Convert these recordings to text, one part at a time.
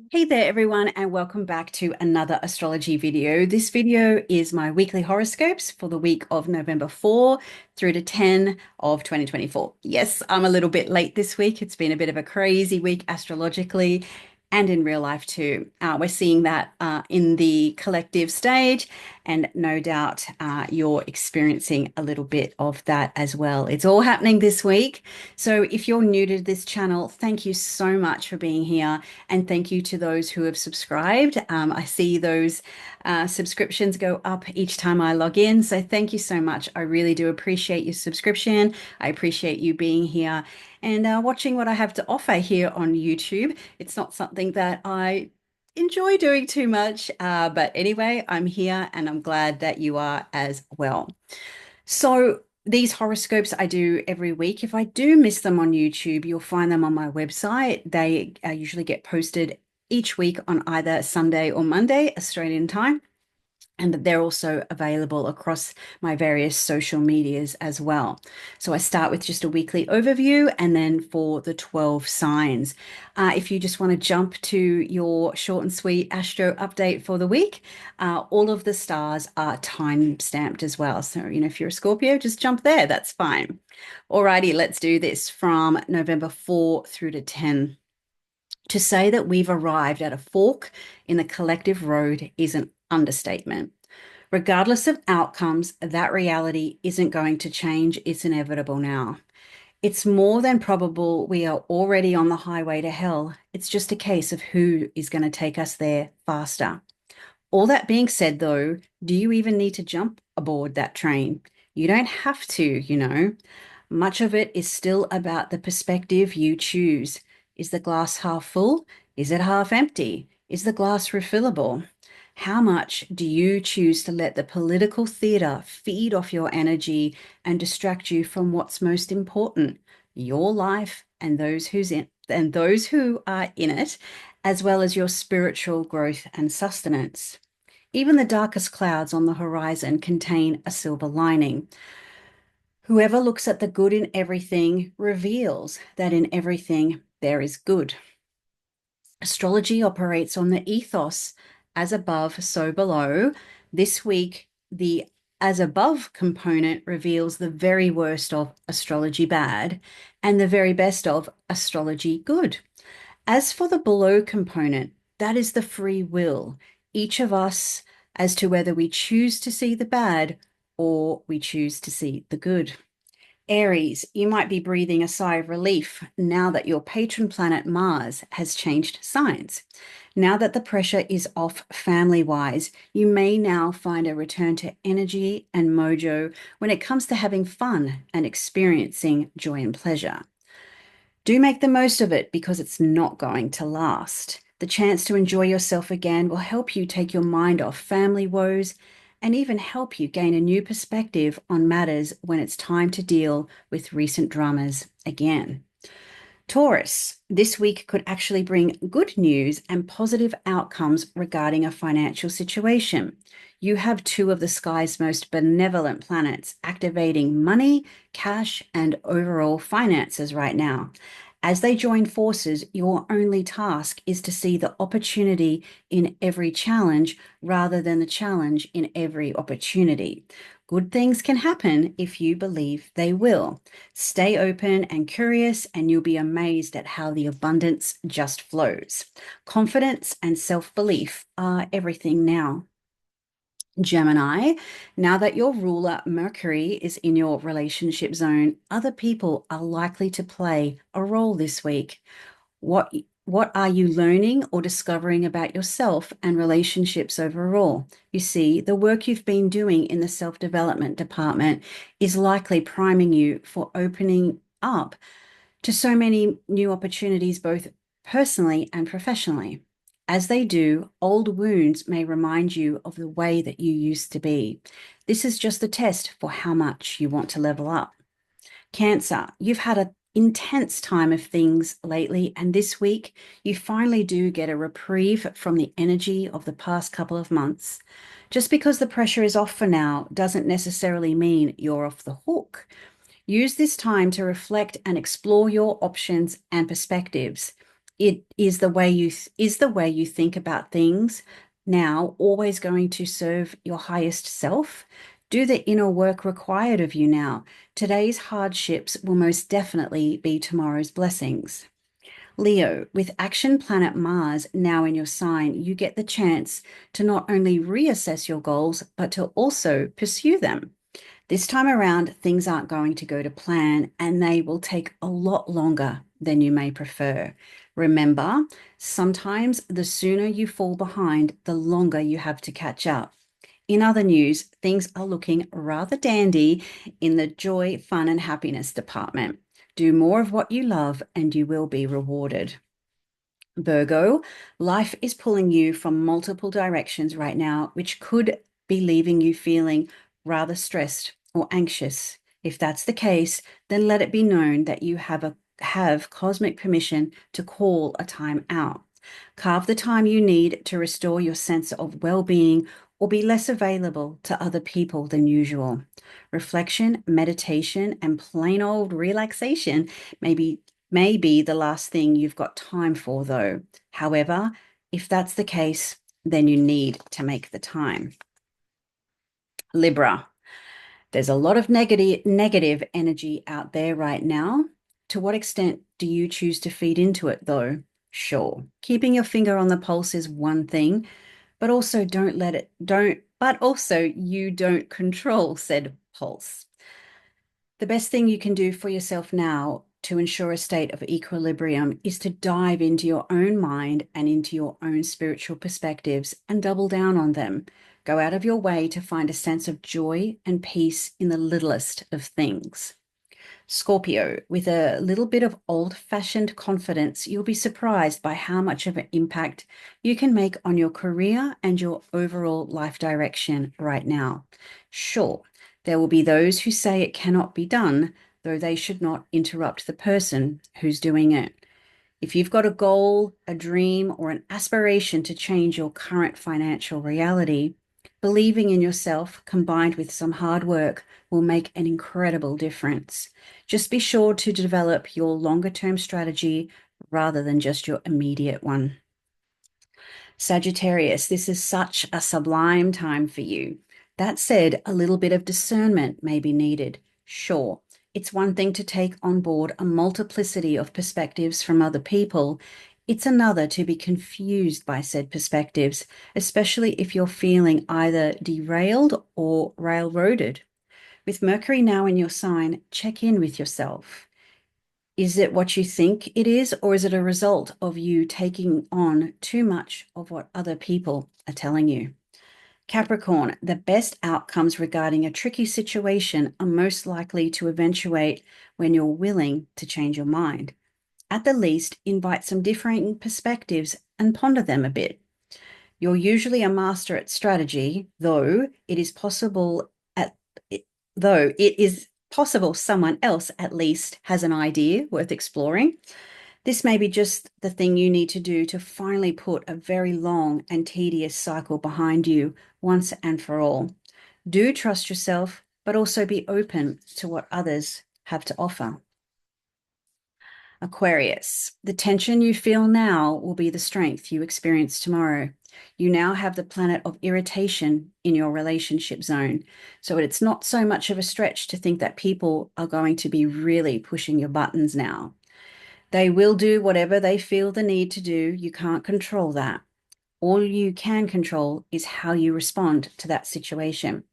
Hey there, everyone, and welcome back to another astrology video. This video is my weekly horoscopes for the week of November 4 through to 10 of 2024. Yes, I'm a little bit late this week. It's been a bit of a crazy week astrologically and in real life too. We're seeing that in the collective stage, and no doubt you're experiencing a little bit of that as well. It's all happening this week. So if you're new to this channel, thank you so much for being here. And thank you to those who have subscribed. I see those subscriptions go up each time I log in. So thank you so much. I really do appreciate your subscription. I appreciate you being here and watching what I have to offer here on YouTube. It's not something that I enjoy doing too much. But anyway, I'm here and I'm glad that you are as well. So these horoscopes I do every week. If I do miss them on YouTube, you'll find them on my website. They usually get posted each week on either Sunday or Monday, Australian time. And they're also available across my various social medias as well. So I start with just a weekly overview and then for the 12 signs. If you just want to jump to your short and sweet astro update for the week, all of the stars are time stamped as well. So, if you're a Scorpio, just jump there. That's fine. Alrighty, let's do this from November 4 through to 10. To say that we've arrived at a fork in the collective road is an understatement. Regardless of outcomes, that reality isn't going to change. It's inevitable now. It's more than probable we are already on the highway to hell. It's just a case of who is going to take us there faster. All that being said, though, do you even need to jump aboard that train? You don't have to. Much of it is still about the perspective you choose. Is the glass half full? Is it half empty? Is the glass refillable? How much do you choose to let the political theatre feed off your energy and distract you from what's most important, your life and those who are in it, as well as your spiritual growth and sustenance? Even the darkest clouds on the horizon contain a silver lining. Whoever looks at the good in everything reveals that in everything there is good. Astrology operates on the ethos as above, so below. This week, the as above component reveals the very worst of astrology bad and the very best of astrology good. As for the below component, that is the free will, each of us as to whether we choose to see the bad or we choose to see the good. Aries, you might be breathing a sigh of relief now that your patron planet Mars has changed signs. Now that the pressure is off family-wise, you may now find a return to energy and mojo when it comes to having fun and experiencing joy and pleasure. Do make the most of it because it's not going to last. The chance to enjoy yourself again will help you take your mind off family woes and even help you gain a new perspective on matters when it's time to deal with recent dramas again. Taurus, this week could actually bring good news and positive outcomes regarding a financial situation. You have two of the sky's most benevolent planets activating money, cash, and overall finances right now. As they join forces, your only task is to see the opportunity in every challenge rather than the challenge in every opportunity. Good things can happen if you believe they will. Stay open and curious, and you'll be amazed at how the abundance just flows. Confidence and self-belief are everything now. Gemini, now that your ruler Mercury is in your relationship zone, other people are likely to play a role this week. What what are you learning or discovering about yourself and relationships overall? You see, the work you've been doing in the self-development department is likely priming you for opening up to so many new opportunities, both personally and professionally. As they do, old wounds may remind you of the way that you used to be. This is just a test for how much you want to level up. Cancer, you've had an intense time of things lately, and this week you finally do get a reprieve from the energy of the past couple of months. Just because the pressure is off for now doesn't necessarily mean you're off the hook. Use this time to reflect and explore your options and perspectives. it is the way you think about things now always going to serve your highest self? Do the inner work required of you now. Today's hardships will most definitely be tomorrow's blessings. Leo, with action planet Mars now in your sign, you get the chance to not only reassess your goals, but to also pursue them. This time around, things aren't going to go to plan and they will take a lot longer than you may prefer. Remember, sometimes the sooner you fall behind, the longer you have to catch up. In other news, things are looking rather dandy in the joy, fun, and happiness department. Do more of what you love and you will be rewarded. Virgo, life is pulling you from multiple directions right now, which could be leaving you feeling rather stressed or anxious. If that's the case, then let it be known that you have cosmic permission to call a time out. Carve the time you need to restore your sense of well-being or be less available to other people than usual. Reflection, meditation, and plain old relaxation may be the last thing you've got time for, though. However, if that's the case, then you need to make the time. Libra, there's a lot of negative energy out there right now. To what extent do you choose to feed into it, though? Sure, keeping your finger on the pulse is one thing, but also you don't control said pulse. The best thing you can do for yourself now to ensure a state of equilibrium is to dive into your own mind and into your own spiritual perspectives and double down on them. Go out of your way to find a sense of joy and peace in the littlest of things. Scorpio, with a little bit of old-fashioned confidence, you'll be surprised by how much of an impact you can make on your career and your overall life direction right now. Sure, there will be those who say it cannot be done, though they should not interrupt the person who's doing it. If you've got a goal, a dream, or an aspiration to change your current financial reality, believing in yourself combined with some hard work will make an incredible difference. Just be sure to develop your longer-term strategy rather than just your immediate one. Sagittarius, this is such a sublime time for you. That said, a little bit of discernment may be needed. Sure, it's one thing to take on board a multiplicity of perspectives from other people. It's another to be confused by said perspectives, especially if you're feeling either derailed or railroaded. With Mercury now in your sign, check in with yourself. Is it what you think it is, or is it a result of you taking on too much of what other people are telling you? Capricorn, the best outcomes regarding a tricky situation are most likely to eventuate when you're willing to change your mind. At the least, invite some differing perspectives and ponder them a bit. You're usually a master at strategy, though it is possible someone else at least has an idea worth exploring. This may be just the thing you need to do to finally put a very long and tedious cycle behind you once and for all. Do trust yourself, but also be open to what others have to offer. Aquarius, the tension you feel now will be the strength you experience tomorrow. You now have the planet of irritation in your relationship zone, so it's not so much of a stretch to think that people are going to be really pushing your buttons now. They will do whatever they feel the need to do. You can't control that. All you can control is how you respond to that situation.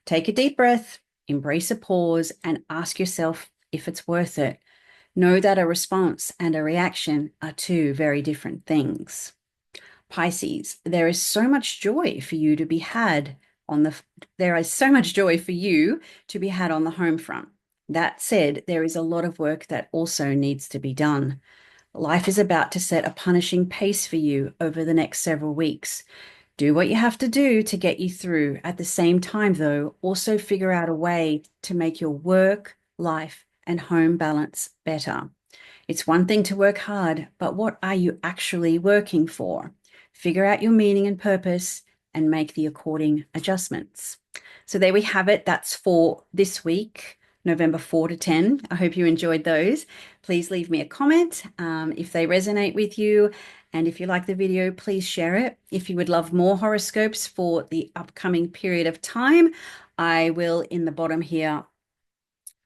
Take a deep breath, embrace a pause, and ask yourself if it's worth it. Know that a response and a reaction are two very different things. Pisces, there is so much joy for you to be had on the home front. That said, there is a lot of work that also needs to be done. Life is about to set a punishing pace for you over the next several weeks. Do what you have to do to get you through. At the same time, though, also figure out a way to make your work, life, and home balance better. It's one thing to work hard, but what are you actually working for? Figure out your meaning and purpose and make the according adjustments. So there we have it. That's for this week. November 4 to 10. I hope you enjoyed those. Please leave me a comment if they resonate with you. And if you like the video, please share it. If you would love more horoscopes for the upcoming period of time, I will in the bottom here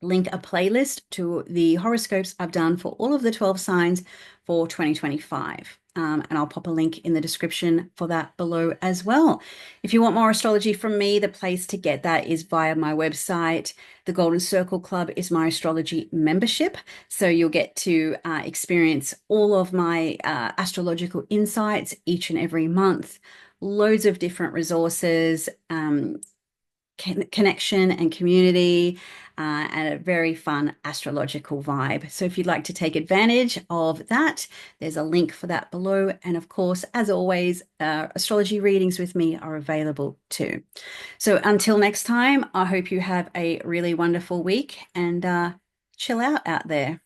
link a playlist to the horoscopes I've done for all of the 12 signs for 2025. And I'll pop a link in the description for that below as well. If you want more astrology from me, the place to get that is via my website. The Golden Circle Club is my astrology membership. So you'll get to experience all of my astrological insights each and every month. Loads of different resources, connection and community, and a very fun astrological vibe. So if you'd like to take advantage of that, there's a link for that below. And of course, as always, astrology readings with me are available too. So until next time, I hope you have a really wonderful week and chill out there.